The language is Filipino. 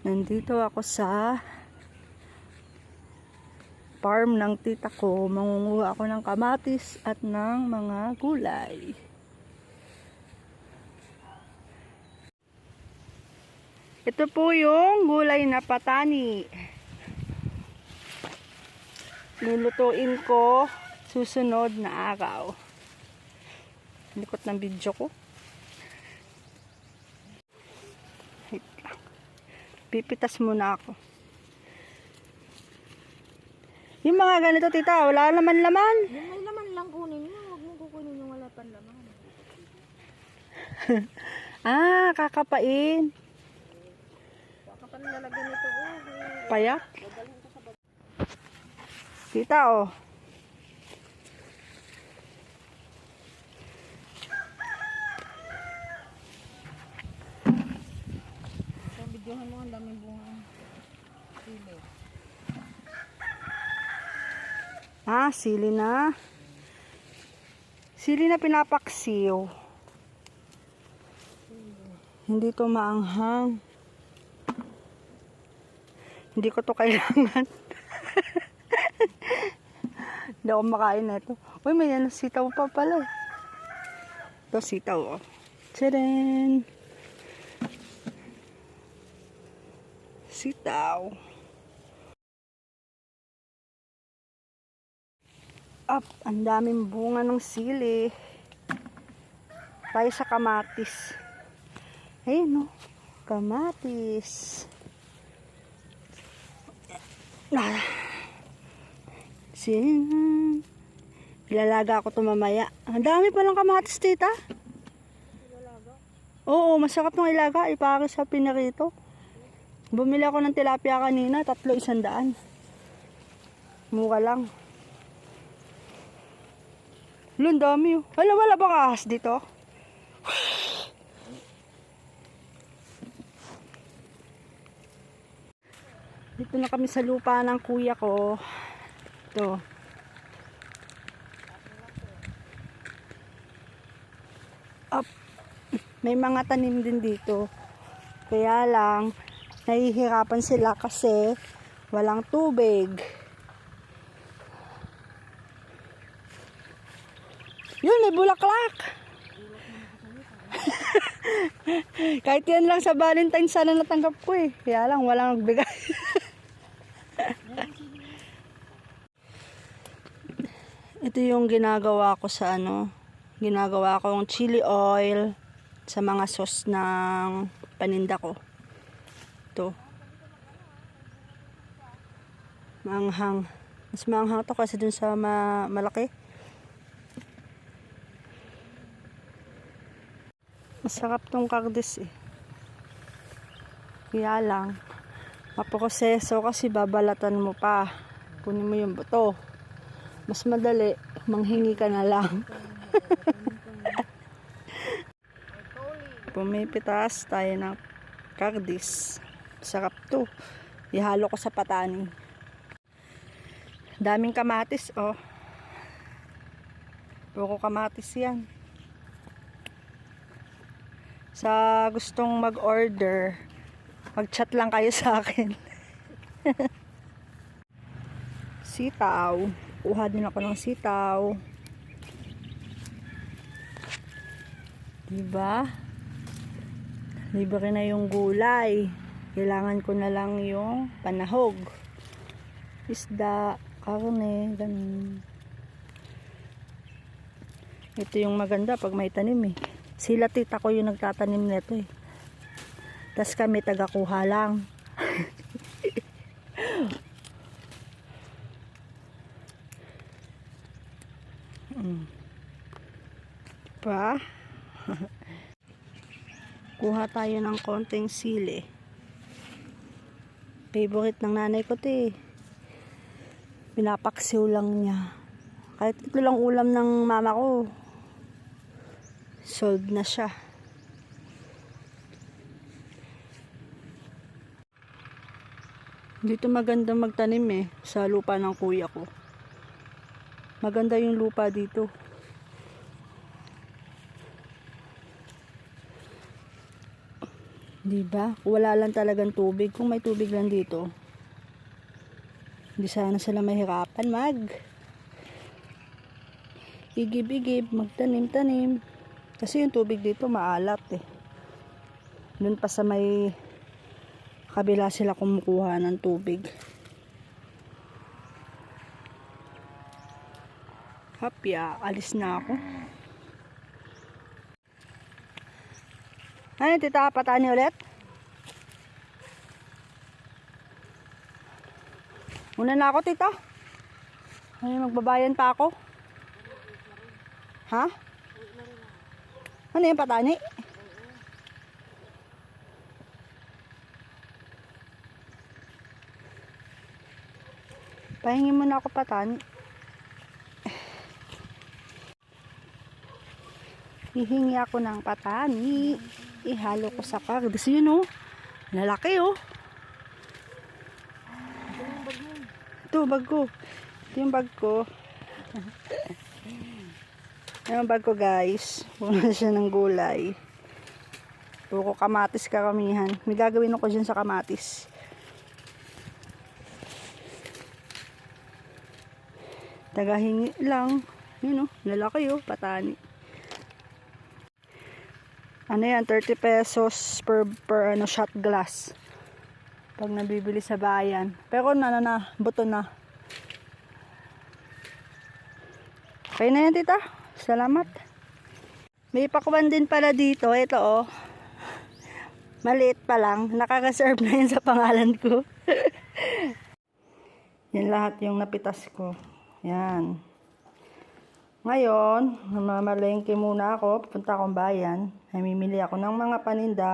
Nandito ako sa farm ng tita ko. Mangunguha ako ng kamatis at ng mga gulay. Ito po yung gulay na patani. Lulutuin ko susunod na araw. Likot ng video ko. Pipitas muna ako. Yung mga ganito, tita, wala naman laman. Yung may laman lang kunin mo. Huwag mo kukunin yung wala pang laman. Kakapain. Baka pa nilalagyan nito. Payak. Tita, oh. So, videohan mo ang daming bunga. Sili. Sili na. Sili na pinapaksiw. Hindi to maanghang. Hindi ko to kailangan. Hindi ako makain na ito. Uy, may sitaw pa pala. Ito sitaw, oh. Tadaan! Sitaw. Up, ang daming bunga ng sili. Tayo sa kamatis. Ayun, no? Kamatis. Ilalaga ako ito mamaya. Ang dami palang kamatis, tita. Ilalaga? Oo, masarap ng ilaga. Ipare sa pinarito. Bumili ako ng tilapia kanina. 300. Mura lang. Ang dami, oh. Wala bang ahas dito? Dito na kami sa lupa ng kuya ko. Ito. Up. May mga tanim din dito. Kaya lang, nahihirapan sila kasi walang tubig. Yun, may bulaklak. Kahit yan lang sa Valentine sana natanggap ko eh. Kaya lang, walang nagbigay. Ito yung ginagawa ko sa ginagawa kong chili oil sa mga sauce ng paninda ko. Ito. Maanghang. Mas maanghang to kasi dun sa malaki. Masarap tong kardis eh. Kaya lang, maproseso kasi babalatan mo pa. Kunin mo yung buto. Mas madali, manghingi ka na lang. Pumipitas tayo ng kardis. Sarap to. Ihalo ko sa patani. Daming kamatis, oh. Puro kamatis yan. Sa gustong mag-order, mag-chat lang kayo sa akin. Sitaw. Kuha din ako ng sitaw. Diba? Libre na yung gulay. Kailangan ko na lang yung panahog. Isda, karne, ganun. Ito yung maganda pag may tanim eh. Sila tita ko yung nagtatanim nito eh. Tas kami taga-kuha lang. Pa. Kuha tayo ng konting sili. Favorite ng nanay ko 'to eh. Pinapaksiw lang niya. Kahit ito lang ulam ng mama ko. Solved na siya. Dito maganda magtanim eh. Sa lupa ng kuya ko. Maganda yung lupa dito. Diba? Wala lang talagang tubig. Kung may tubig lang dito, hindi sana sila mahirapan igib-igib, magtanim-tanim. Kasi yung tubig dito maalat eh. Doon pa sa may kabila sila kumukuha ng tubig. Hapya, alis na ako. Ano, tita, patani ulit? Una na ako, tita. Ay, magbabayan pa ako. Ha? Ano yung patani? Pahingin mo na ako patani. Hihingi ako ng patani. Ihalo ko sa kardus. Yun oh. Lalaki oh. Ito, bag ko. Ito yung bag ko. Ito yung bag ko, guys. Puno siya ng gulay. Puro kamatis karamihan. May gagawin ako dyan sa kamatis. Tagahingi lang. Yun oh. Lalaki oh. Patani. Ano yan, 30 pesos per ano, shot glass pag nabibili sa bayan. Pero buto na. Okay na yan, tita. Salamat. May pakwan din pala dito. Ito oh. Maliit pa lang. Nakaka-serve na yun sa pangalan ko. Yan lahat yung napitas ko. Yan. Ngayon, mamalengke muna ako. Pupunta akong bayan. Namimili ako ng mga paninda.